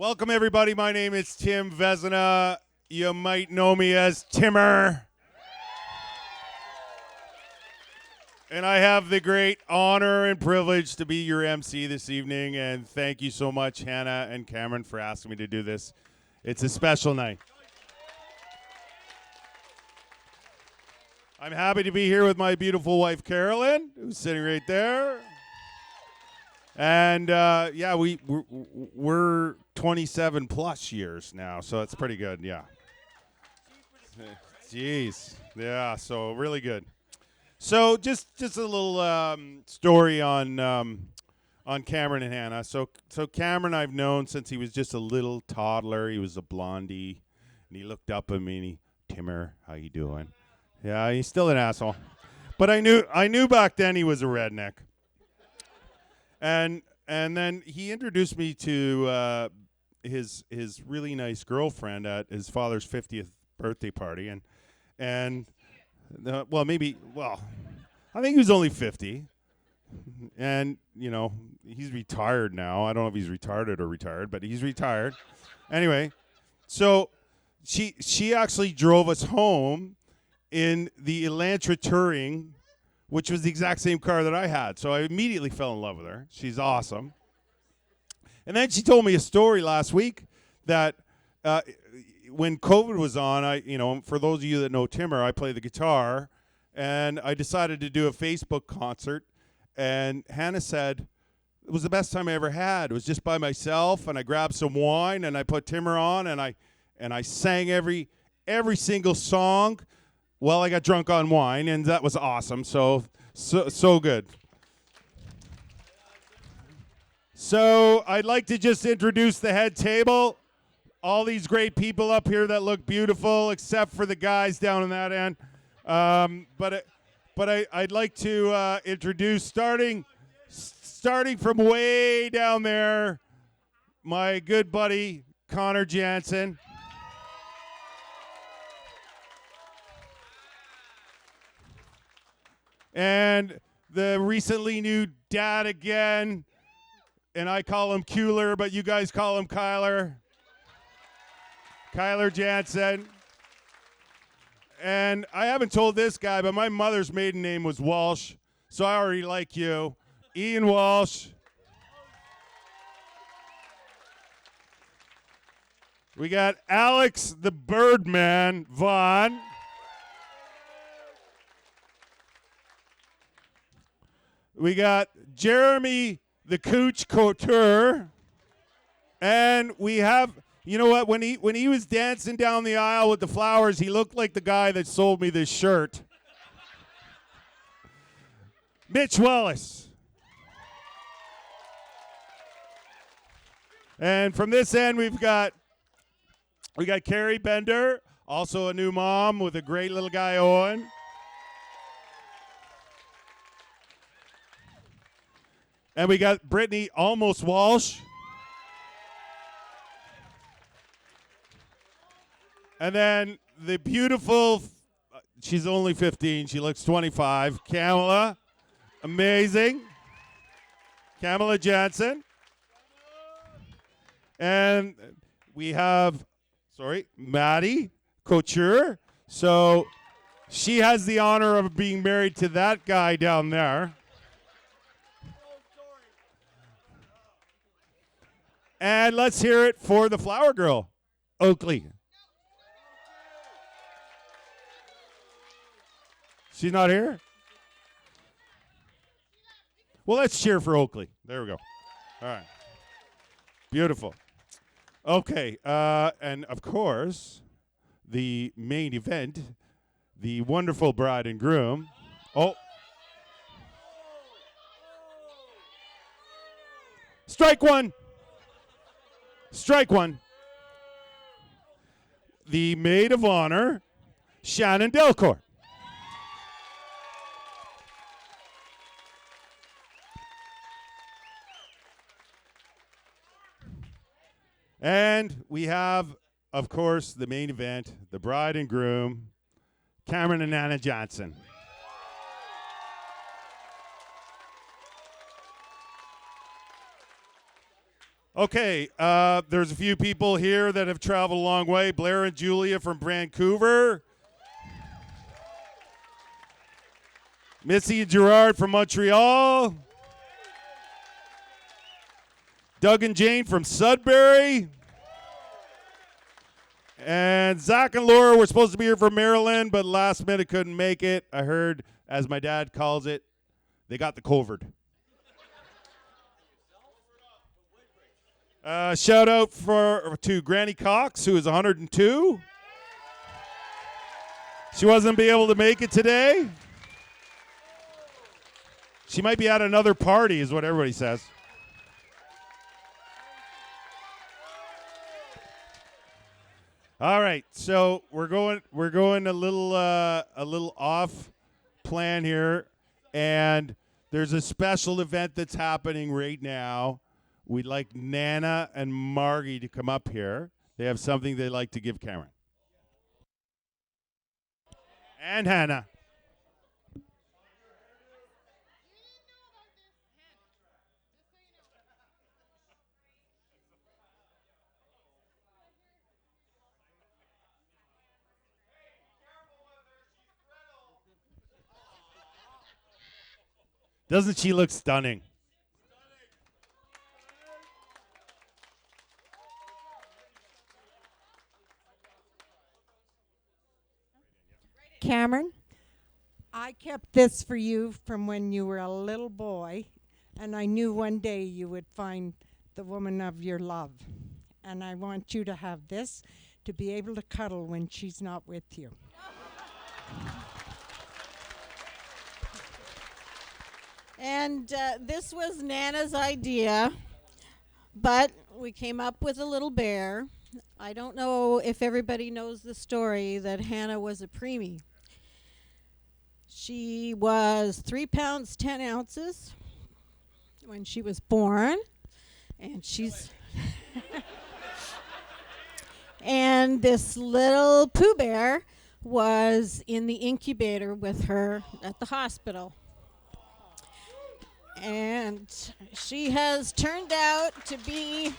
Welcome, everybody. My name is Tim Vezina. You might know me as Timmer. And I have the great honor and privilege to be your MC this evening. And thank you so much, Hannah and Cameron, for asking me to do this. It's a special night. I'm happy to be here with my beautiful wife, Carolyn, who's sitting right there. And yeah, we're 27 plus years now, so it's pretty good. Yeah. Jeez. Yeah. So really good. So just a little story on Cameron and Hannah. So Cameron I've known since he was just a little toddler. He was a blondie, and he looked up at me and Timmer, how you doing? Yeah, he's still an asshole, but I knew back then he was a redneck. And then he introduced me to his really nice girlfriend at his father's 50th birthday party, and I think he was only 50, and he's retired now. I don't know if he's retarded or retired, but he's retired. Anyway, so she actually drove us home in the Elantra Touring, which was the exact same car that I had. So I immediately fell in love with her. She's awesome. And then she told me a story last week that when COVID was on, for those of you that know Timmer, I play the guitar, and I decided to do a Facebook concert. And Hannah said, it was the best time I ever had. It was just by myself, and I grabbed some wine, and I put Timmer on, and I sang every single song. Well, I got drunk on wine, and that was awesome. So good. So I'd like to just introduce the head table. All these great people up here that look beautiful, except for the guys down on that end. But I'd like to introduce, starting from way down there, my good buddy Connor Jansen. And the recently new dad again, and I call him Kuehler, but you guys call him Kyler Jansen. And I haven't told this guy, but my mother's maiden name was Walsh, so I already like you. Ian Walsh. We got Alex the Birdman Vaughn. We got Jeremy the Cooch Couture. And we have, you know what, when he was dancing down the aisle with the flowers, he looked like the guy that sold me this shirt. Mitch Wallace. And from this end, we got Carrie Bender, also a new mom with a great little guy, Owen. And we got Brittany almost Walsh. And then the beautiful, she's only 15, she looks 25, Kamala. Amazing. Kamala Jansen. And we have, Maddie Couture. So she has the honor of being married to that guy down there. And let's hear it for the flower girl, Oakley. She's not here? Well, let's cheer for Oakley. There we go. All right. Beautiful. Okay. And, of course, the main event, the wonderful bride and groom. Oh. Strike one. Strike one. The maid of honor, Shannon Delcor. And we have, of course, the main event, the bride and groom, Cameron and Anna Johnson. Okay, there's a few people here that have traveled a long way. Blair and Julia from Vancouver. Missy and Gerard from Montreal. Doug and Jane from Sudbury. And Zach and Laura were supposed to be here from Maryland, but last minute couldn't make it. I heard, as my dad calls it, they got the COVID. Shout out to Granny Cox, who is 102. She wasn't be able to make it today. She might be at another party, is what everybody says. All right, so we're going a little off plan here, and there's a special event that's happening right now. We'd like Nana and Margie to come up here. They have something they'd like to give Cameron. And Hannah. Doesn't she look stunning? Cameron, I kept this for you from when you were a little boy, and I knew one day you would find the woman of your love. And I want you to have this to be able to cuddle when she's not with you. And this was Nana's idea, but we came up with a little bear. I don't know if everybody knows the story that Hannah was a preemie. She was 3 pounds 10 ounces when she was born, and she's and this little Pooh Bear was in the incubator with her at the hospital. And she has turned out to be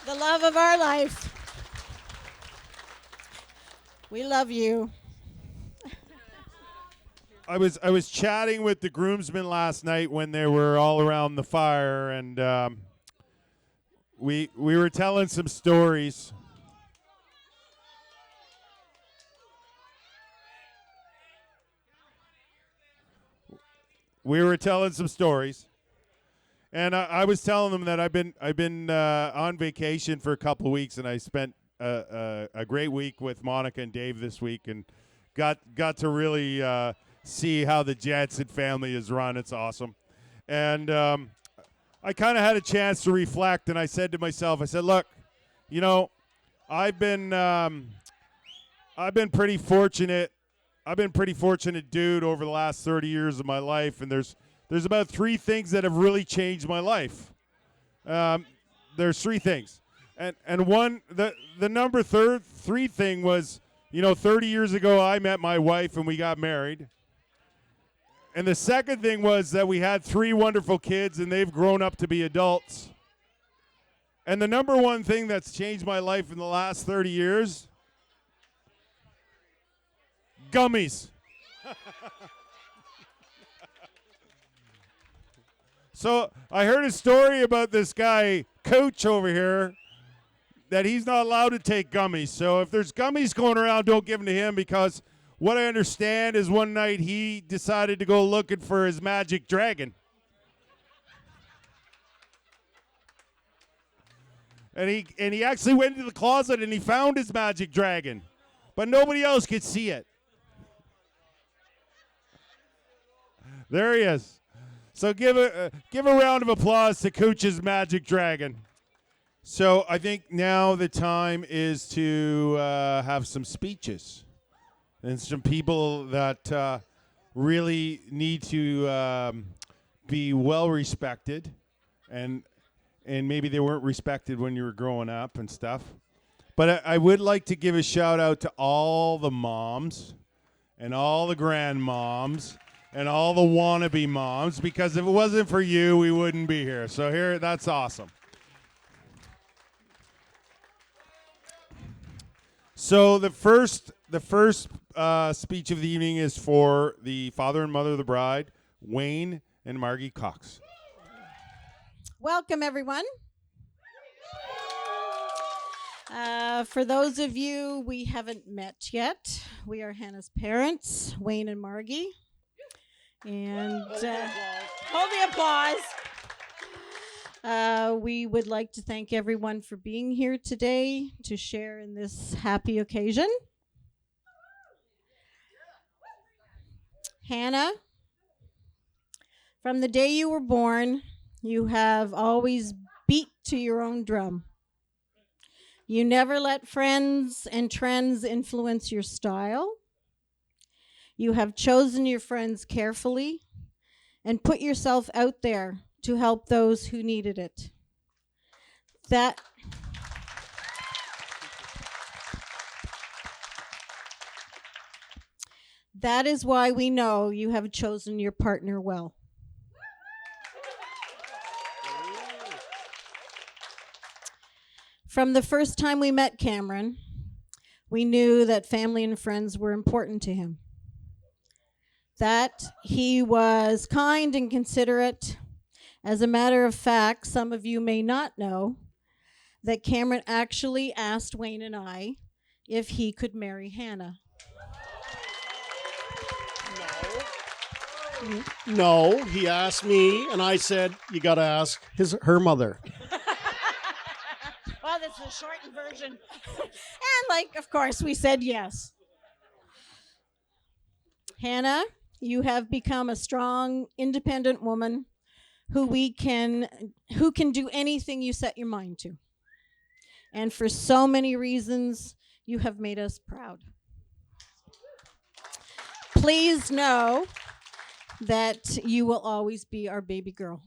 the love of our life. We love you. I was chatting with the groomsmen last night when they were all around the fire, and we were telling some stories. We were telling some stories, and I was telling them that I've been on vacation for a couple of weeks, and I spent a great week with Monica and Dave this week, and got to really see how the Jansen family is run. It's awesome, and I kind of had a chance to reflect, and I said to myself, I said, look, you know, I've been pretty fortunate. I've been pretty fortunate dude over the last 30 years of my life, and there's about 3 things that have really changed my life. There's 3 things, and one, the number 3 thing was, you know, 30 years ago I met my wife and we got married, and the second thing was that we had 3 wonderful kids and they've grown up to be adults. And the number 1 thing that's changed my life in the last 30 years. Gummies. So I heard a story about this guy, Coach over here, that he's not allowed to take gummies. So if there's gummies going around, don't give them to him, because what I understand is one night he decided to go looking for his magic dragon. And he actually went into the closet and he found his magic dragon. But nobody else could see it. There he is. So give a round of applause to Coach's magic dragon. So I think now the time is to have some speeches and some people that really need to be well respected, and maybe they weren't respected when you were growing up and stuff. But I would like to give a shout out to all the moms and all the grandmoms and all the wannabe moms, because if it wasn't for you, we wouldn't be here. So here, that's awesome. So the first speech of the evening is for the father and mother of the bride, Wayne and Margie Cox. Welcome, everyone. For those of you we haven't met yet, we are Hannah's parents, Wayne and Margie. And hold the applause. We would like to thank everyone for being here today to share in this happy occasion. Hannah, from the day you were born, you have always beat to your own drum. You never let friends and trends influence your style. You have chosen your friends carefully and put yourself out there to help those who needed it. That is why we know you have chosen your partner well. From the first time we met Cameron, we knew that family and friends were important to him. That he was kind and considerate. As a matter of fact, some of you may not know that Cameron actually asked Wayne and I if he could marry Hannah. No, he asked me, and I said, you got to ask her mother. Well, that's the shortened version. And, of course, we said yes. Hannah, you have become a strong, independent woman who can do anything you set your mind to. And for so many reasons, you have made us proud. Please know that you will always be our baby girl.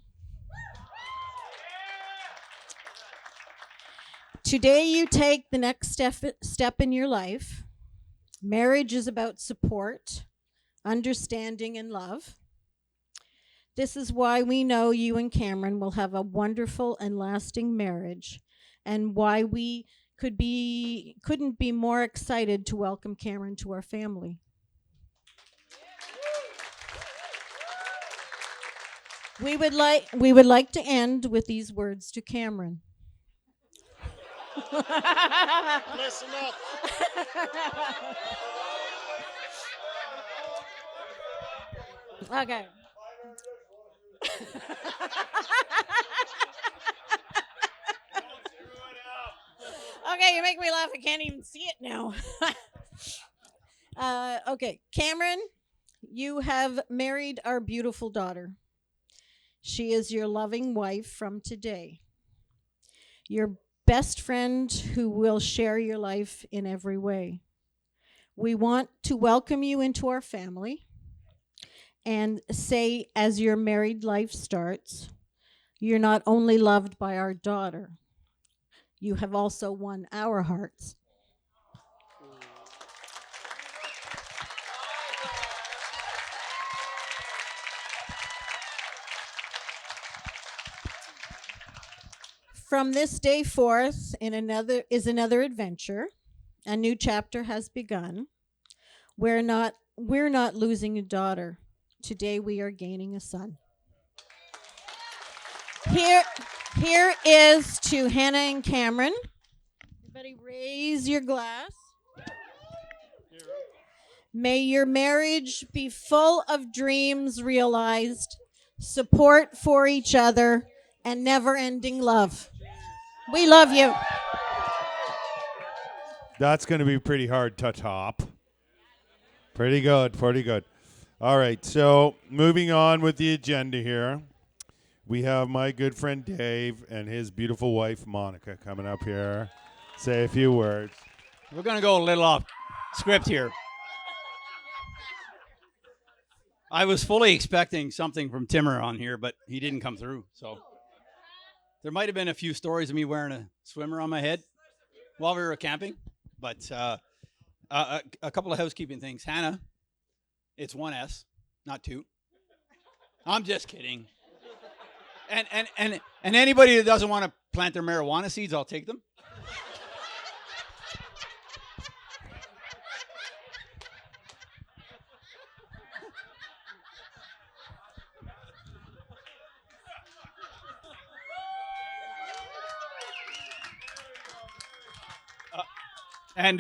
Today you take the next step in your life. Marriage is about support, understanding, and love. This is why we know you and Cameron will have a wonderful and lasting marriage, and why we couldn't be more excited to welcome Cameron to our family. We would like to end with these words to Cameron. Listen up. Okay. Okay, you make me laugh. I can't even see it now. Okay, Cameron, you have married our beautiful daughter. She is your loving wife from today. Your best friend who will share your life in every way. We want to welcome you into our family and say, as your married life starts, you're not only loved by our daughter, you have also won our hearts. From this day forth is another adventure. A new chapter has begun. We're not losing a daughter. Today we are gaining a son. Here is to Hannah and Cameron. Everybody raise your glass. May your marriage be full of dreams realized, support for each other, and never-ending love. We love you. That's going to be pretty hard to top. Pretty good. All right, so moving on with the agenda here. We have my good friend Dave and his beautiful wife Monica coming up here. Say a few words. We're going to go a little off script here. I was fully expecting something from Timmer on here, but he didn't come through. So there might have been a few stories of me wearing a swimmer on my head while we were camping. But a couple of housekeeping things. Hannah, it's 1S, not 2. I'm just kidding. And anybody that doesn't want to plant their marijuana seeds, I'll take them. And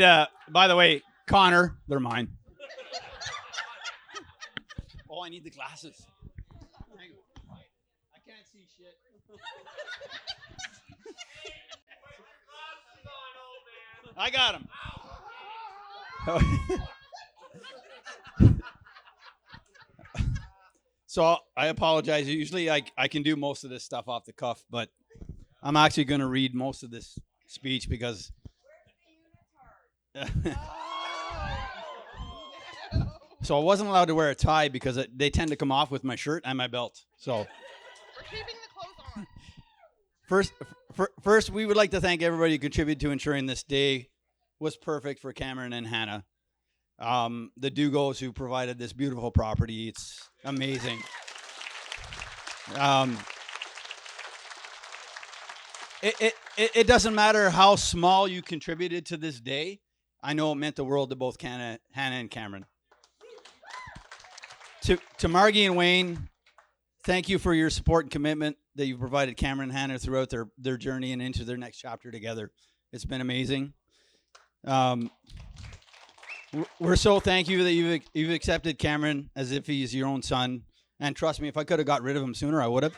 by the way, Connor, they're mine. Oh, I need the glasses. Hang on. I can't see shit. I got him. So I apologize. Usually I can do most of this stuff off the cuff, but I'm actually going to read most of this speech because so I wasn't allowed to wear a tie because they tend to come off with my shirt and my belt. So We're keeping the clothes on. First, we would like to thank everybody who contributed to ensuring this day was perfect for Cameron and Hannah. The Dugos who provided this beautiful property. It's amazing. It doesn't matter how small you contributed to this day. I know it meant the world to both Hannah and Cameron. To Margie and Wayne, thank you for your support and commitment that you've provided Cameron and Hannah throughout their journey and into their next chapter together. It's been amazing. We're so thank you that you've accepted Cameron as if he's your own son. And trust me, if I could have got rid of him sooner, I would have.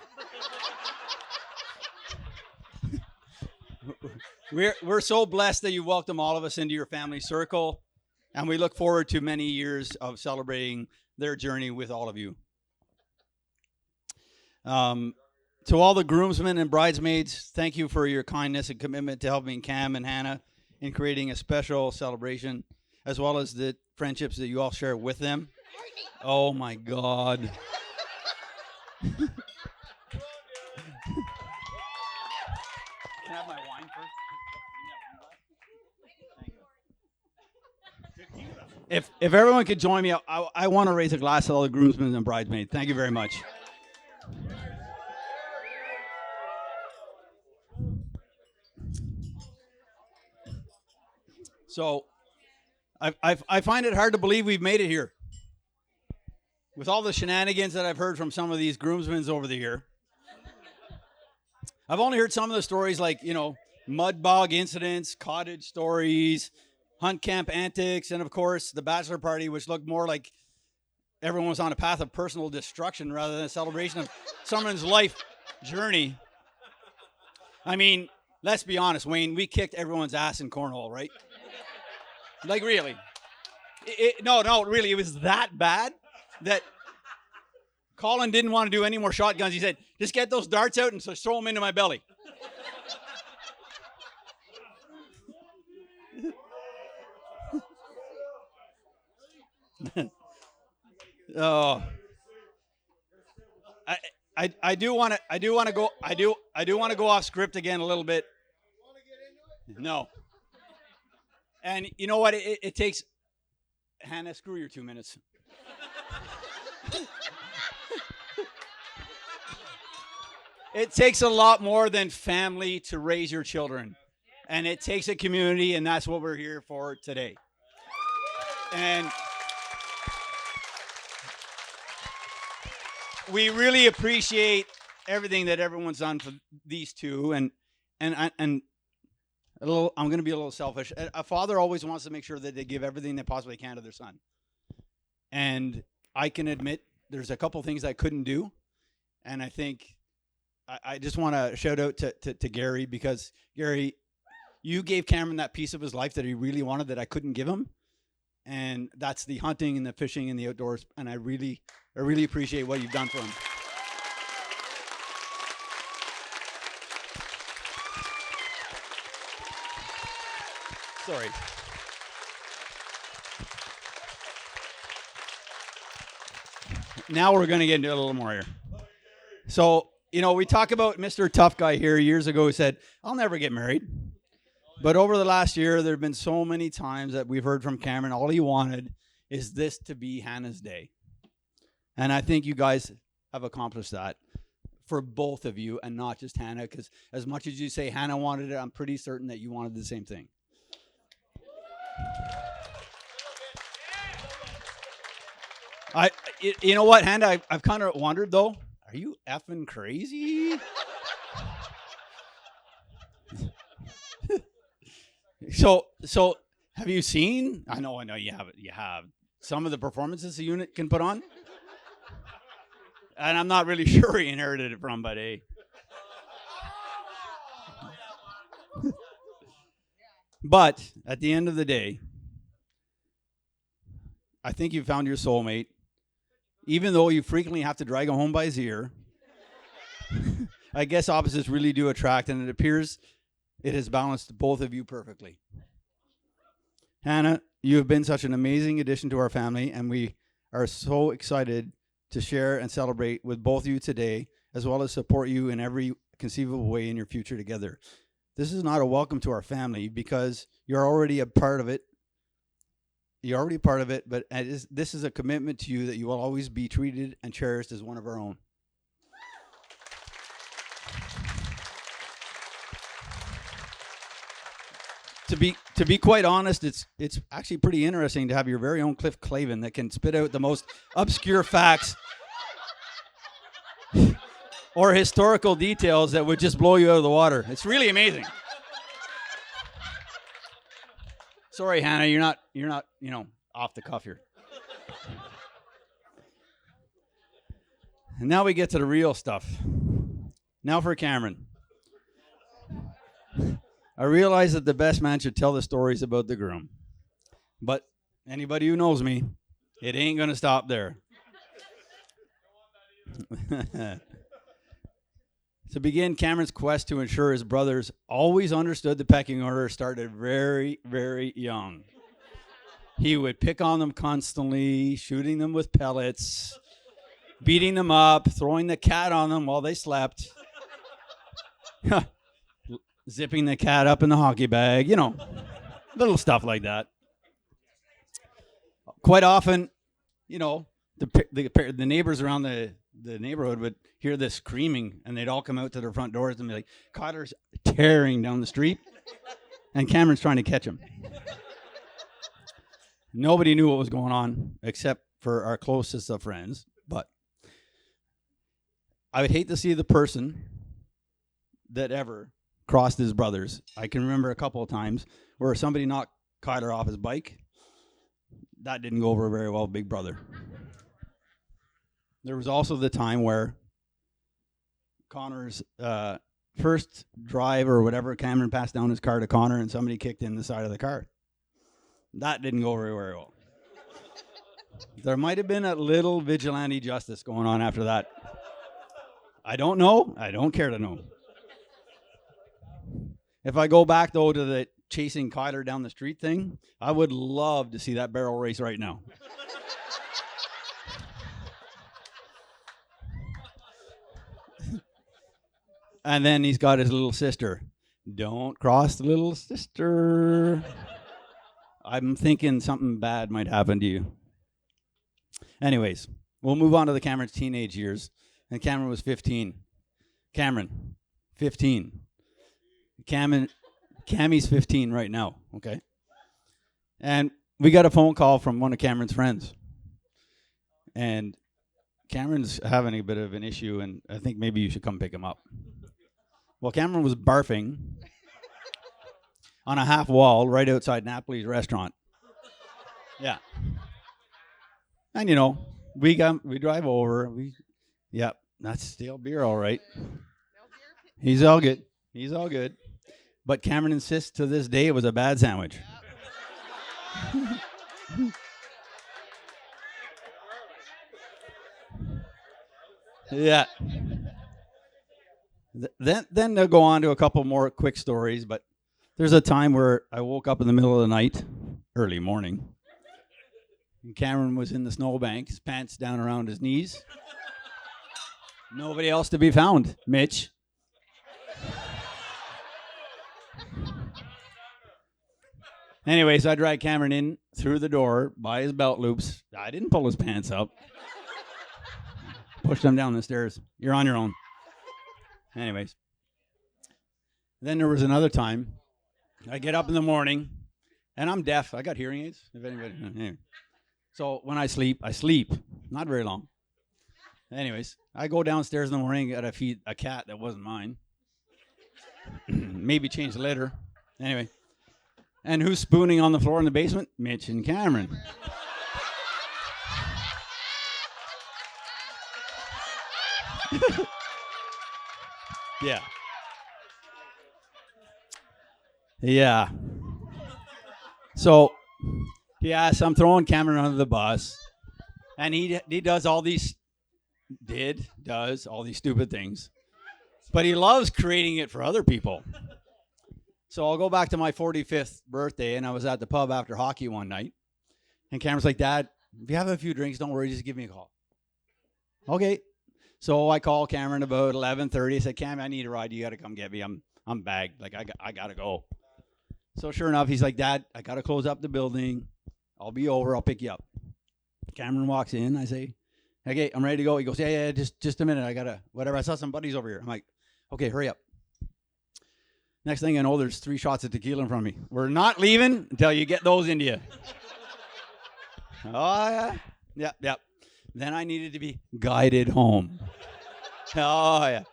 We're so blessed that you welcome all of us into your family circle, and we look forward to many years of celebrating their journey with all of you. To all the groomsmen and bridesmaids, thank you for your kindness and commitment to helping Cam and Hannah in creating a special celebration, as well as the friendships that you all share with them. Oh my God. Can I have my wine first? If everyone could join me, I want to raise a glass to all the groomsmen and bridesmaids. Thank you very much. So, I find it hard to believe we've made it here. With all the shenanigans that I've heard from some of these groomsmen over the year. I've only heard some of the stories like, mud bog incidents, cottage stories, hunt camp antics, and of course the bachelor party, which looked more like everyone was on a path of personal destruction rather than a celebration of someone's life journey. I mean, let's be honest, Wayne, we kicked everyone's ass in cornhole, right? Like, really? No, really, it was that bad that Colin didn't want to do any more shotguns. He said, just get those darts out and just throw them into my belly. Oh, I do want to go off script again a little bit. No. And you know what? It takes Hannah, screw your 2 minutes. It takes a lot more than family to raise your children. And it takes a community, and that's what we're here for today. And we really appreciate everything that everyone's done for these two. And I'm going to be a little selfish. A father always wants to make sure that they give everything they possibly can to their son. And I can admit there's a couple things I couldn't do. And I think I just want to shout out to Gary, because Gary, you gave Cameron that piece of his life that he really wanted that I couldn't give him. And that's the hunting and the fishing and the outdoors. And I really appreciate what you've done for him. Sorry. Now we're going to get into a little more here. So, we talk about Mr. Tough Guy here years ago who said, I'll never get married. But over the last year, there have been so many times that we've heard from Cameron, all he wanted is this to be Hannah's day. And I think you guys have accomplished that for both of you and not just Hannah, because as much as you say Hannah wanted it, I'm pretty certain that you wanted the same thing. You know what, Hannah, I've kind of wondered though, are you effing crazy? So Have you seen? I know you have it. You have some of the performances the unit can put on. And I'm not really sure he inherited it from, but hey. But at the end of the day, I think you found your soulmate. Even though you frequently have to drag him home by his ear, I guess opposites really do attract, and it appears it has balanced both of you perfectly. Hannah, you have been such an amazing addition to our family, and we are so excited to share and celebrate with both of you today, as well as support you in every conceivable way in your future together. This is not a welcome to our family because you're already a part of it. You're already part of it, but this is a commitment to you that you will always be treated and cherished as one of our own. To be quite honest, it's actually pretty interesting to have your very own Cliff Clavin that can spit out the most obscure facts or historical details that would just blow you out of the water. It's really amazing. Sorry, Hannah, you're not, off the cuff here. And now we get to the real stuff. Now for Cameron. I realize that the best man should tell the stories about the groom. But anybody who knows me, it ain't going to stop there. To begin, Cameron's quest to ensure his brothers always understood the pecking order started very, very young. He would pick on them constantly, shooting them with pellets, beating them up, throwing the cat on them while they slept, zipping the cat up in the hockey bag, little stuff like that. Quite often, the neighbors around the neighborhood would hear this screaming, and they'd all come out to their front doors and be like, Caterer tearing down the street, and Cameron's trying to catch him. Nobody knew what was going on except for our closest of friends, but I would hate to see the person that ever crossed his brothers. I can remember a couple of times where somebody knocked Caterer off his bike. That didn't go over very well with Big Brother. There was also the time where Connor's first drive or whatever, Cameron passed down his car to Connor and somebody kicked in the side of the car. That didn't go very well. There might have been a little vigilante justice going on after that. I don't know. I don't care to know. If I go back, though, to the chasing Caterer down the street thing, I would love to see that barrel race right now. And then he's got his little sister. Don't cross the little sister. I'm thinking something bad might happen to you. Anyways, we'll move on to the Cameron's teenage years. And Cameron was 15. Cameron, 15. Cammy's 15 right now, okay? And we got a phone call from one of Cameron's friends. And Cameron's having a bit of an issue, and I think maybe you should come pick him up. Well, Cameron was barfing on a half wall right outside Napoli's restaurant. Yeah. And, we drive over. Yep, that's stale beer, all right. He's all good. He's all good. But Cameron insists to this day it was a bad sandwich. Yeah. Then they'll go on to a couple more quick stories, but there's a time where I woke up in the middle of the night, early morning, and Cameron was in the snowbank, his pants down around his knees. Nobody else to be found, Mitch. Anyways, I dragged Cameron in through the door by his belt loops. I didn't pull his pants up. Pushed him down the stairs. You're on your own. Anyways. Then there was another time. I get up in the morning, and I'm deaf. I got hearing aids. If anybody. Anyway. So when I sleep. Not very long. Anyways, I go downstairs in the morning, got to feed a cat that wasn't mine. Maybe change the litter. Anyway. And who's spooning on the floor in the basement? Mitch and Cameron. Yeah. Yeah. So, yes, I'm throwing Cameron under the bus. And he does all these, does all these stupid things. But he loves creating it for other people. So I'll go back to my 45th birthday, and I was at the pub after hockey one night. And Cameron's like, Dad, if you have a few drinks, don't worry, just give me a call. Okay. So I call Cameron about 11:30. I said, Cam, I need a ride. You got to come get me. I'm bagged. Like, I got to go. So sure enough, he's like, Dad, I got to close up the building. I'll be over. I'll pick you up. Cameron walks in. I say, okay, I'm ready to go. He goes, yeah, just a minute. I got to, whatever. I saw some buddies over here. I'm like, okay, hurry up. Next thing I know, there's 3 shots of tequila in front of me. We're not leaving until you get those into you. Oh, yeah. Yep. Then I needed to be guided home. Oh, yeah.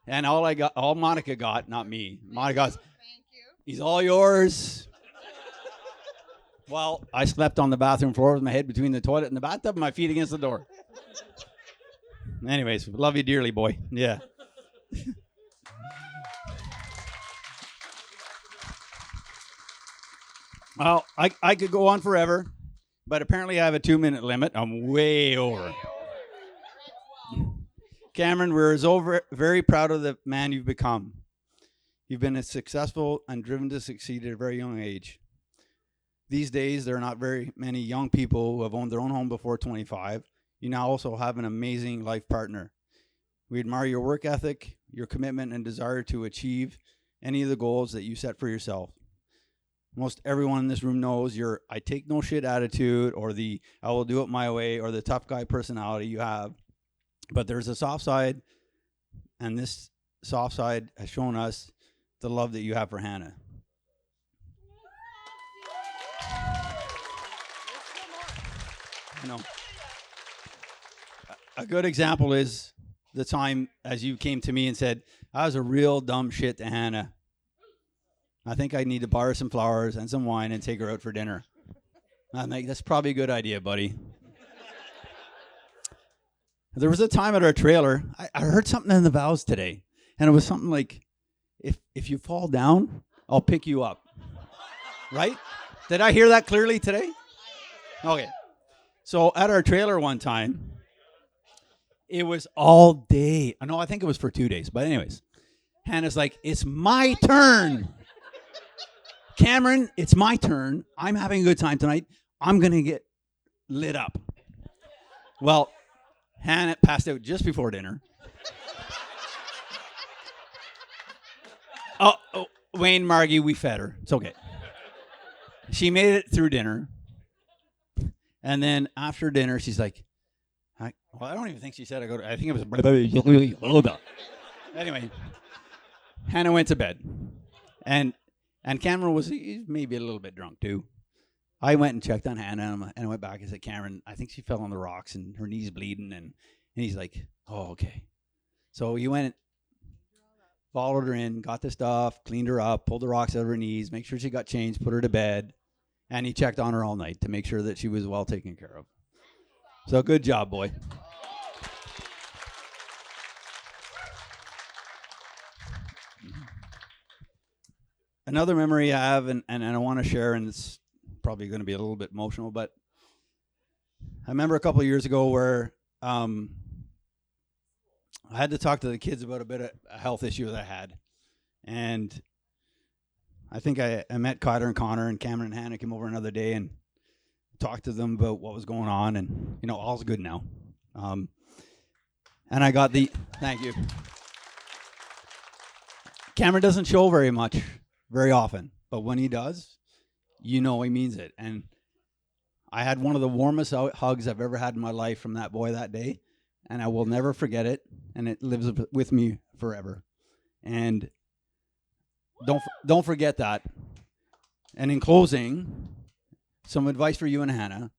And all Monica got, not me. Monica goes, Thank you. he's all yours. Well, I slept on the bathroom floor with my head between the toilet and the bathtub and my feet against the door. Anyways, love you dearly, boy. Yeah. Well, I could go on forever, but apparently I have a 2-minute limit. I'm way over. Cameron, we're very proud of the man you've become. You've been successful and driven to succeed at a very young age. These days, there are not very many young people who have owned their own home before 25. You now also have an amazing life partner. We admire your work ethic, your commitment, and desire to achieve any of the goals that you set for yourself. Most everyone in this room knows your I take no shit attitude or the I will do it my way or the tough guy personality you have. But there's a soft side, and this soft side has shown us the love that you have for Hannah. You know, a good example is the time as you came to me and said, I was a real dumb shit to Hannah. I think I need to buy her some flowers and some wine and take her out for dinner. I'm like, that's probably a good idea, buddy. There was a time at our trailer, I heard something in the vows today, and it was something like, if you fall down, I'll pick you up. Right? Did I hear that clearly today? Okay. So at our trailer one time, it was all day. No, I think it was for 2 days. But anyways, Hannah's like, it's my turn. Cameron, it's my turn. I'm having a good time tonight. I'm going to get lit up. Well, Hannah passed out just before dinner. Oh, Wayne, Margie, we fed her. It's okay. She made it through dinner. And then after dinner, she's like, I don't even think she said I think it was. Anyway, Hannah went to bed. And Cameron was maybe a little bit drunk too. I went and checked on Hannah and I went back and said, Cameron, I think she fell on the rocks and her knee's bleeding. And he's like, oh, okay. So he went, followed her in, got the stuff, cleaned her up, pulled the rocks out of her knees, make sure she got changed, put her to bed. And he checked on her all night to make sure that she was well taken care of. So good job, boy. Another memory I have, and I want to share, and it's probably going to be a little bit emotional, but I remember a couple of years ago where I had to talk to the kids about a bit of a health issue that I had. And I think I met Caterer and Connor, and Cameron and Hannah came over another day and talked to them about what was going on, and, you know, all's good now. And I got thank you. Cameron doesn't show very often, but when he does, you know he means it. And I had one of the warmest hugs I've ever had in my life from that boy that day, and I will never forget it, and it lives with me forever. And don't forget that. And in closing, some advice for you and Hannah,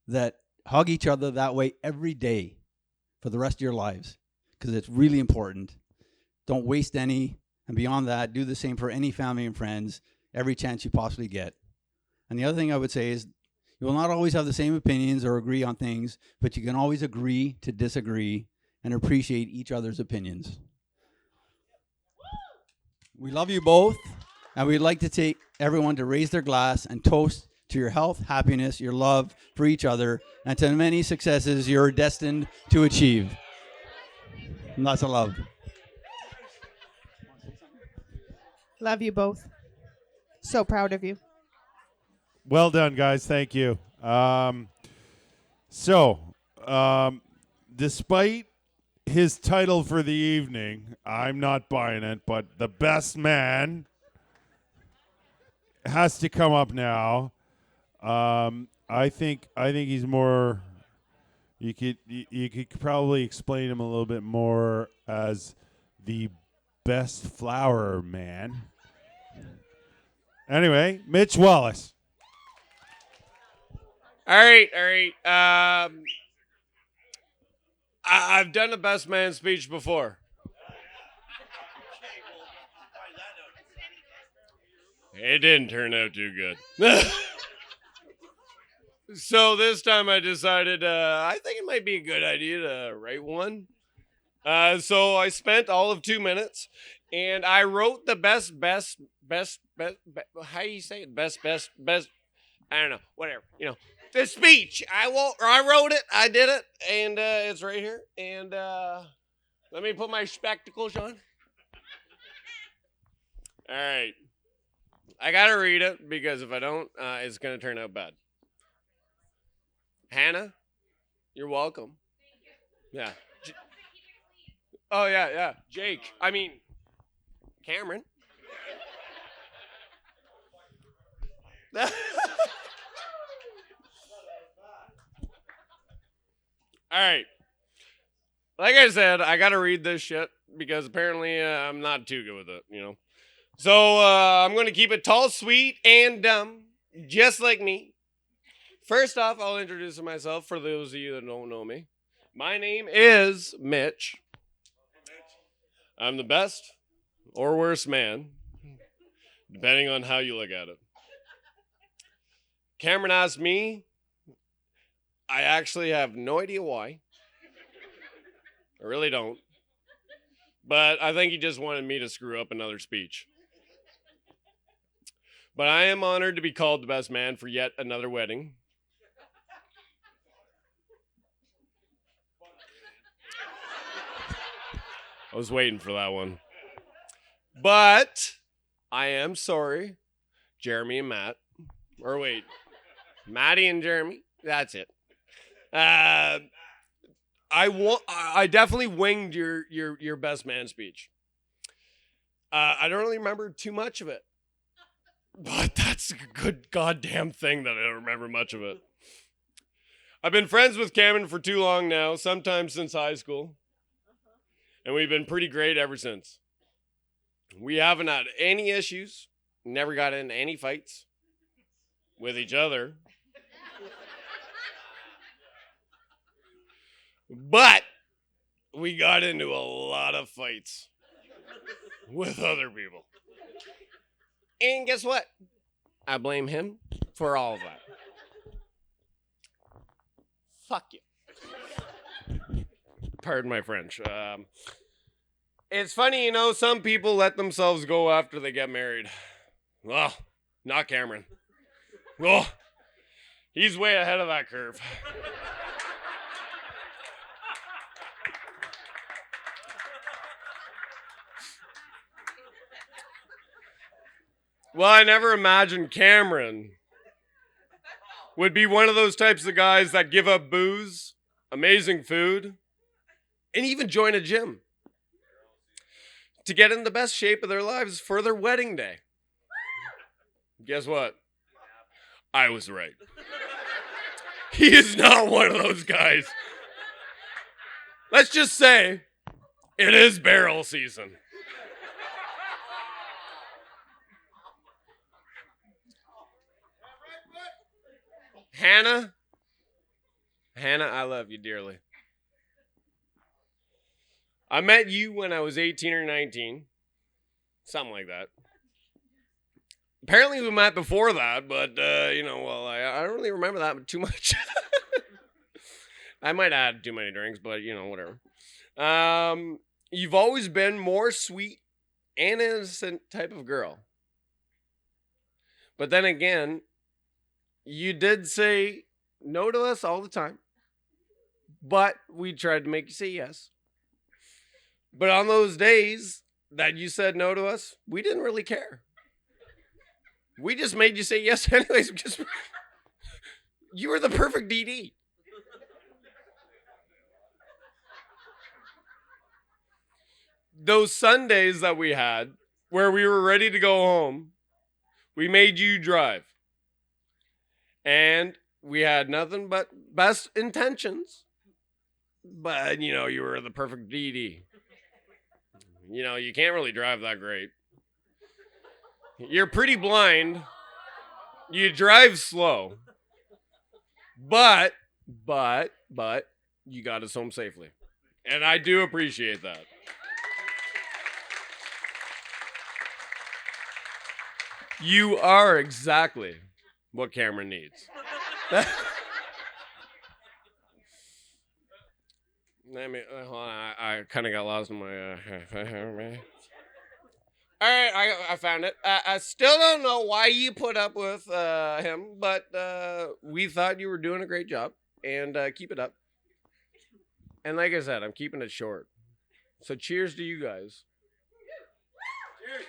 that hug each other that way every day for the rest of your lives, because it's really important. Don't waste any. And beyond that, do the same for any family and friends. every chance you possibly get. And the other thing I would say is you will not always have the same opinions or agree on things, but you can always agree to disagree and appreciate each other's opinions. We love you both, and we'd like to take everyone to raise their glass and toast to your health, happiness, your love for each other, and to the many successes you're destined to achieve. Lots of love. Love you both. So proud of you. Well done, guys. Thank you. Despite his title for the evening, I'm not buying it, but the best man has to come up now. I think he's more. You could probably explain him a little bit more as the best flower man. Anyway, Mitch Wallace. All right. I've done a best man speech before. It didn't turn out too good. So this time I decided I think it might be a good idea to write one. So I spent all of 2 minutes, and I wrote the best. How do you say it? Best. I don't know. Whatever. The speech. I wrote it. I did it, and it's right here. And let me put my spectacles on. All right. I gotta read it because if I don't, it's gonna turn out bad. Hannah, you're welcome. Yeah. Oh, yeah. Jake. I mean, Cameron. All right. Like I said, I got to read this shit because apparently I'm not too good with it, So I'm going to keep it tall, sweet, and dumb, just like me. First off, I'll introduce myself for those of you that don't know me. My name is Mitch. I'm the best or worst man, depending on how you look at it. Cameron asked me. I actually have no idea why. I really don't. But I think he just wanted me to screw up another speech. But I am honored to be called the best man for yet another wedding. I was waiting for that one. But I am sorry, Jeremy and Matt. Or wait, Maddie and Jeremy. That's it. I definitely winged your best man speech. I don't really remember too much of it. But that's a good goddamn thing that I don't remember much of it. I've been friends with Cameron for too long now, sometimes since high school. And we've been pretty great ever since. We haven't had any issues, never got into any fights with each other. But we got into a lot of fights with other people. And guess what? I blame him for all of that. Fuck you. Pardon my French. It's funny, some people let themselves go after they get married. Well, not Cameron. Oh, he's way ahead of that curve. Well, I never imagined Cameron would be one of those types of guys that give up booze, amazing food, and even join a gym to get in the best shape of their lives for their wedding day. Guess what? I was right. He is not one of those guys. Let's just say it is barrel season. Hannah, I love you dearly. I met you when I was 18 or 19, something like that. Apparently we met before that, but well, I don't really remember that too much. I might have had too many drinks, but whatever. You've always been more sweet and innocent type of girl. But then again, you did say no to us all the time. But we tried to make you say yes. But on those days that you said no to us, we didn't really care. We just made you say yes anyways because you were the perfect DD. Those Sundays that we had where we were ready to go home, we made you drive. And we had nothing but best intentions. But, you were the perfect DD. You can't really drive that great. You're pretty blind. You drive slow. But you got us home safely. And I do appreciate that. You are exactly what Cameron needs. I kind of got lost in my... All right, I found it. I still don't know why you put up with him, but we thought you were doing a great job, and keep it up. And like I said, I'm keeping it short. So cheers to you guys. Cheers.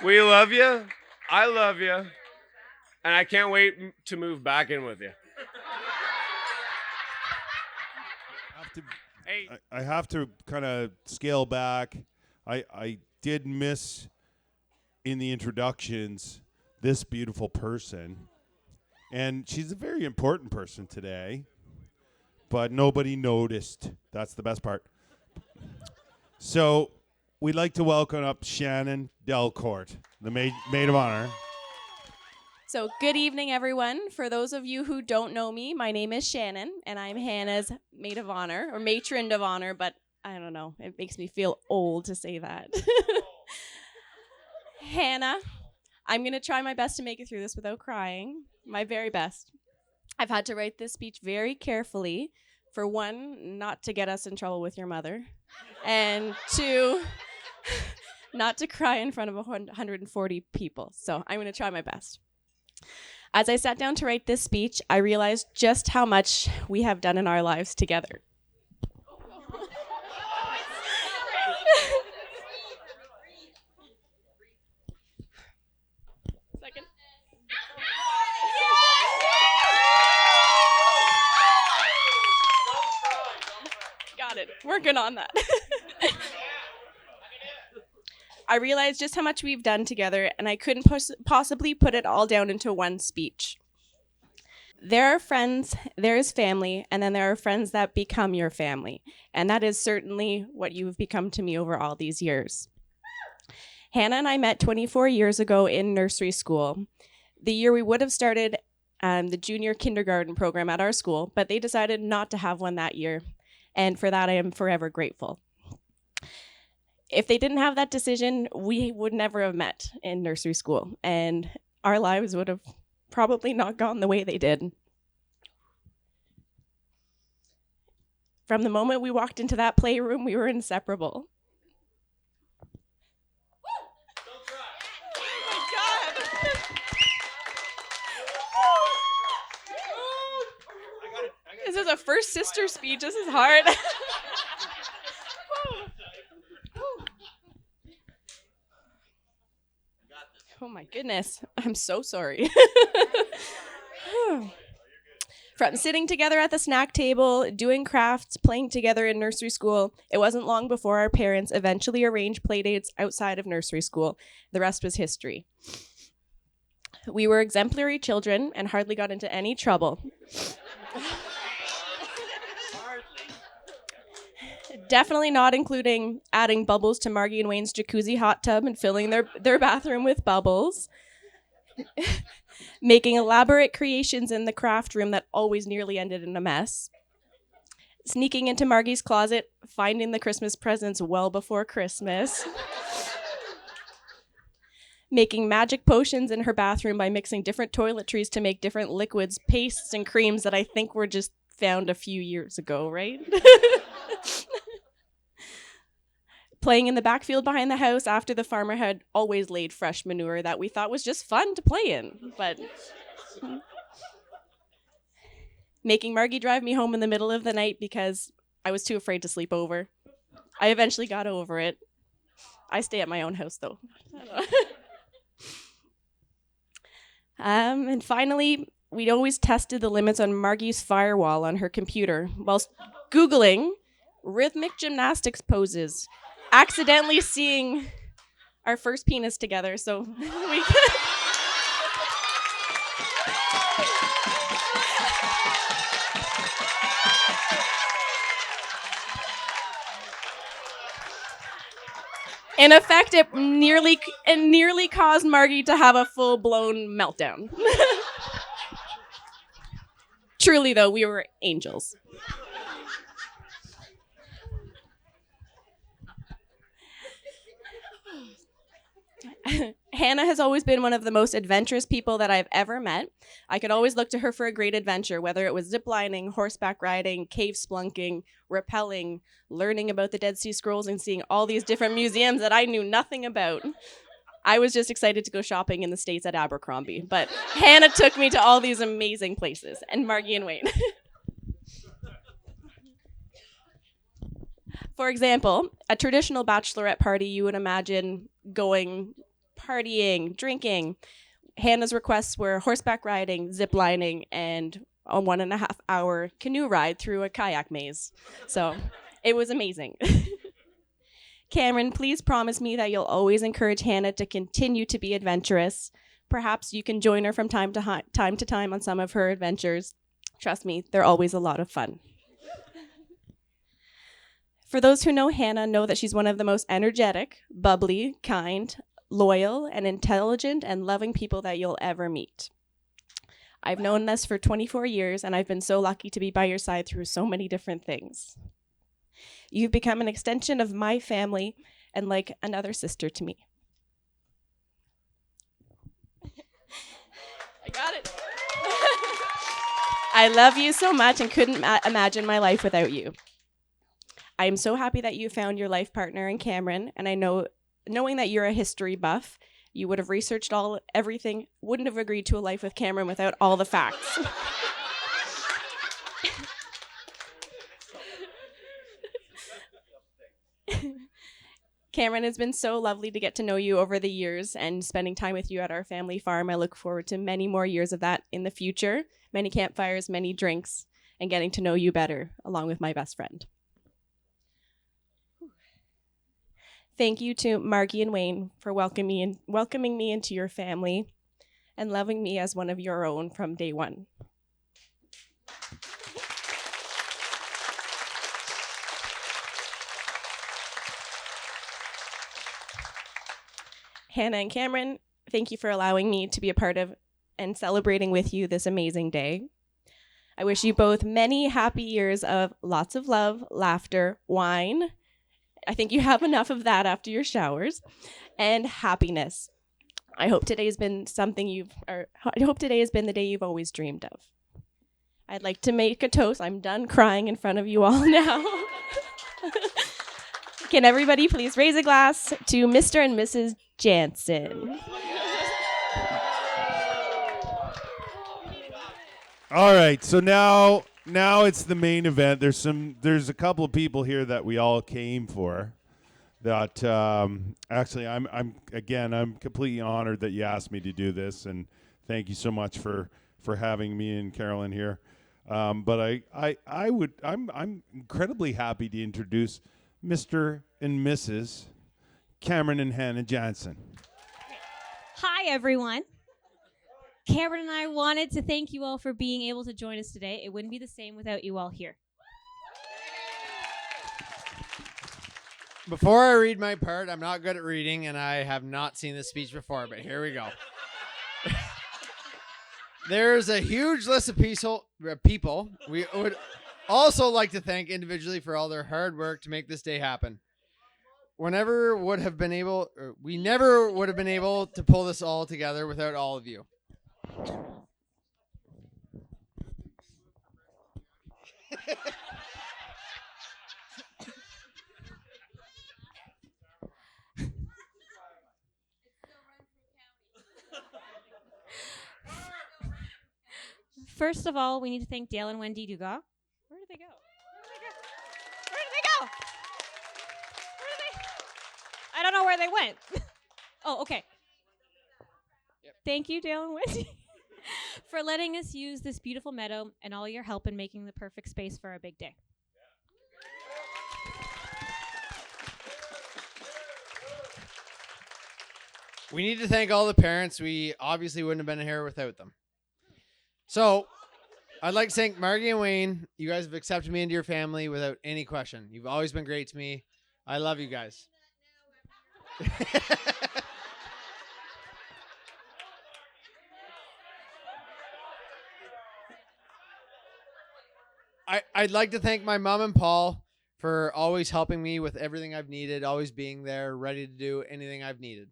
We love you. I love you. And I can't wait to move back in with you. I have to kind of scale back. I did miss in the introductions this beautiful person. And she's a very important person today. But nobody noticed. That's the best part. So we'd like to welcome up Shannon Delcourt, the maid of honor. So good evening, everyone. For those of you who don't know me, my name is Shannon, and I'm Hannah's maid of honor, or matron of honor, but I don't know. It makes me feel old to say that. Hannah, I'm going to try my best to make it through this without crying. My very best. I've had to write this speech very carefully. For one, not to get us in trouble with your mother. And two, not to cry in front of 140 people. So I'm going to try my best. As I sat down to write this speech, I realized just how much we have done in our lives together. Second. Got it. Working on that. I realized just how much we've done together, and I couldn't possibly put it all down into one speech. There are friends, there is family, and then there are friends that become your family. And that is certainly what you've become to me over all these years. Hannah and I met 24 years ago in nursery school. The year we would have started the junior kindergarten program at our school, but they decided not to have one that year. And for that, I am forever grateful. If they didn't have that decision, we would never have met in nursery school, and our lives would have probably not gone the way they did. From the moment we walked into that playroom, we were inseparable. Oh my God. This is a first sister speech. This is hard. Oh my goodness, I'm so sorry. From sitting together at the snack table, doing crafts, playing together in nursery school, it wasn't long before our parents eventually arranged playdates outside of nursery school. The rest was history. We were exemplary children and hardly got into any trouble. Definitely not including adding bubbles to Margie and Wayne's jacuzzi hot tub and filling their bathroom with bubbles. Making elaborate creations in the craft room that always nearly ended in a mess. Sneaking into Margie's closet, finding the Christmas presents well before Christmas. making magic potions in her bathroom by mixing different toiletries to make different liquids, pastes, and creams that I think were just found a few years ago, right? Playing in the backfield behind the house after the farmer had always laid fresh manure that we thought was just fun to play in. But making Margie drive me home in the middle of the night because I was too afraid to sleep over. I eventually got over it. I stay at my own house, though. And finally, we'd always tested the limits on Margie's firewall on her computer whilst Googling rhythmic gymnastics poses, accidentally seeing our first penis together. So we... In effect, it nearly caused Margie to have a full-blown meltdown. Truly, though, we were angels. Hannah has always been one of the most adventurous people that I've ever met. I could always look to her for a great adventure, whether it was ziplining, horseback riding, cave splunking, rappelling, learning about the Dead Sea Scrolls, and seeing all these different museums that I knew nothing about. I was just excited to go shopping in the States at Abercrombie, but Hannah took me to all these amazing places, and Margie and Wayne. For example, a traditional bachelorette party, you would imagine going partying, drinking. Hannah's requests were horseback riding, ziplining, and a 1.5 hour canoe ride through a kayak maze. So it was amazing. Cameron, please promise me that you'll always encourage Hannah to continue to be adventurous. Perhaps you can join her from time to time on some of her adventures. Trust me, they're always a lot of fun. For those who know Hannah, know that she's one of the most energetic, bubbly, kind, loyal, and intelligent and loving people that you'll ever meet. I've known this for 24 years, and I've been so lucky to be by your side through so many different things. You've become an extension of my family and like another sister to me. I got it. I love you so much and couldn't imagine my life without you. I am so happy that you found your life partner in Cameron, and I know, knowing that you're a history buff, you would have researched everything, wouldn't have agreed to a life with Cameron without all the facts. Cameron, it's been so lovely to get to know you over the years and spending time with you at our family farm. I look forward to many more years of that in the future, many campfires, many drinks, and getting to know you better, along with my best friend. Thank you to Margie and Wayne for welcoming me into your family and loving me as one of your own from day one. Hannah and Cameron, thank you for allowing me to be a part of and celebrating with you this amazing day. I wish you both many happy years of lots of love, laughter, wine. I think you have enough of that after your showers, and happiness. I hope today has been the day you've always dreamed of. I'd like to make a toast. I'm done crying in front of you all now. Can everybody please raise a glass to Mr. and Mrs. Jansen? All right, so now it's the main event. There's a couple of people here that we all came for. That actually, I'm completely honored that you asked me to do this, and thank you so much for having me and Carolyn here. But I'm incredibly happy to introduce Mr. and Mrs. Cameron and Hannah Jansen. Hi, everyone. Cameron and I wanted to thank you all for being able to join us today. It wouldn't be the same without you all here. Before I read my part, I'm not good at reading, and I have not seen this speech before, but here we go. There's a huge list of people. We would also like to thank individually for all their hard work to make this day happen. whenever would have been able, or we never would have been able to pull this all together without all of you. First of all, we need to thank Dale and Wendy Dugas. Where did they go? Where did they go? Where did they? I don't know where they went. Oh, okay. Yep. Thank you, Dale and Wendy, for letting us use this beautiful meadow and all your help in making the perfect space for our big day. We need to thank all the parents. We obviously wouldn't have been here without them. So, I'd like to thank Margie and Wayne. You guys have accepted me into your family without any question. You've always been great to me. I love you guys. I'd like to thank my mom and Paul for always helping me with everything I've needed, always being there, ready to do anything I've needed.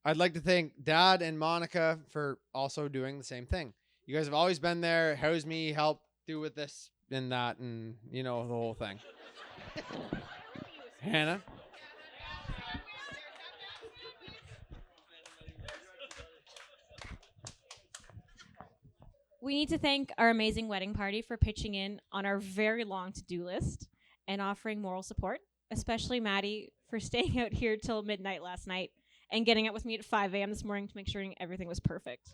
I'd like to thank Dad and Monica for also doing the same thing. You guys have always been there, housed me, helped do with this and that, and, you know, the whole thing. Hannah? We need to thank our amazing wedding party for pitching in on our very long to-do list and offering moral support, especially Maddie for staying out here till midnight last night and getting up with me at 5 a.m. this morning to make sure everything was perfect.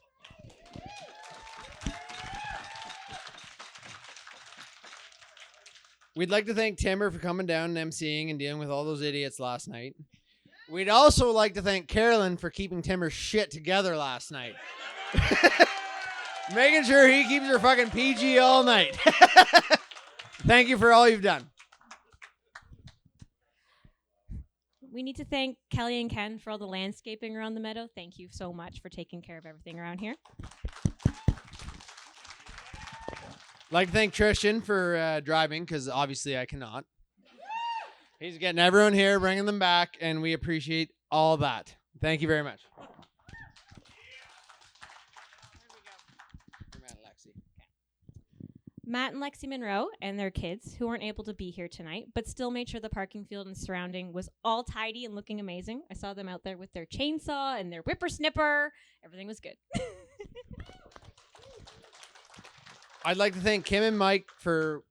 We'd like to thank Timmer for coming down and emceeing and dealing with all those idiots last night. We'd also like to thank Carolyn for keeping Timmer's shit together last night. Making sure he keeps her fucking PG all night. Thank you for all you've done. We need to thank Kelly and Ken for all the landscaping around the meadow. Thank you so much for taking care of everything around here. Like to thank Tristan for driving, because obviously I cannot. He's getting everyone here, bringing them back, and we appreciate all that. Thank you very much. Matt and Lexi Monroe and their kids, who weren't able to be here tonight, but still made sure the parking field and surrounding was all tidy and looking amazing. I saw them out there with their chainsaw and their whippersnipper. Everything was good. I'd like to thank Kim and Mike for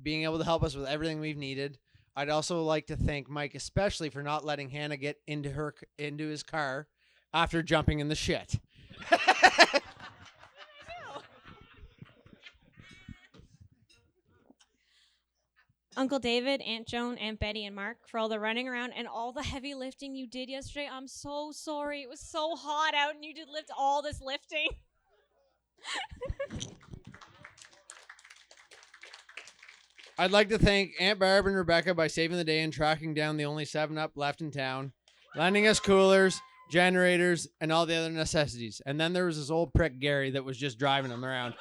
being able to help us with everything we've needed. I'd also like to thank Mike especially for not letting Hannah get into his car after jumping in the shit. Uncle David, Aunt Joan, Aunt Betty, and Mark for all the running around and all the heavy lifting you did yesterday. I'm so sorry. It was so hot out and you did lift all this lifting. I'd like to thank Aunt Barb and Rebecca by saving the day and tracking down the only 7-Up left in town, lending us coolers, generators, and all the other necessities. And then there was this old prick Gary that was just driving them around.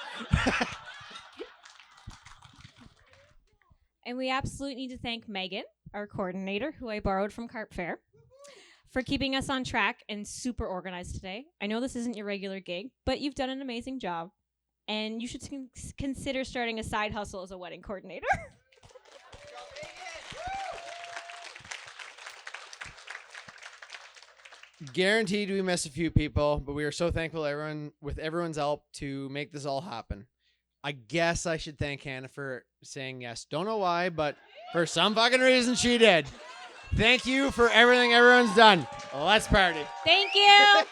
And we absolutely need to thank Megan, our coordinator, who I borrowed from Carp Fair, for keeping us on track and super organized today. I know this isn't your regular gig, but you've done an amazing job. And you should consider starting a side hustle as a wedding coordinator. Guaranteed we miss a few people, but we are so thankful with everyone's help to make this all happen. I guess I should thank Hannah for saying yes. Don't know why, but for some fucking reason she did. Thank you for everything everyone's done. Let's party. Thank you.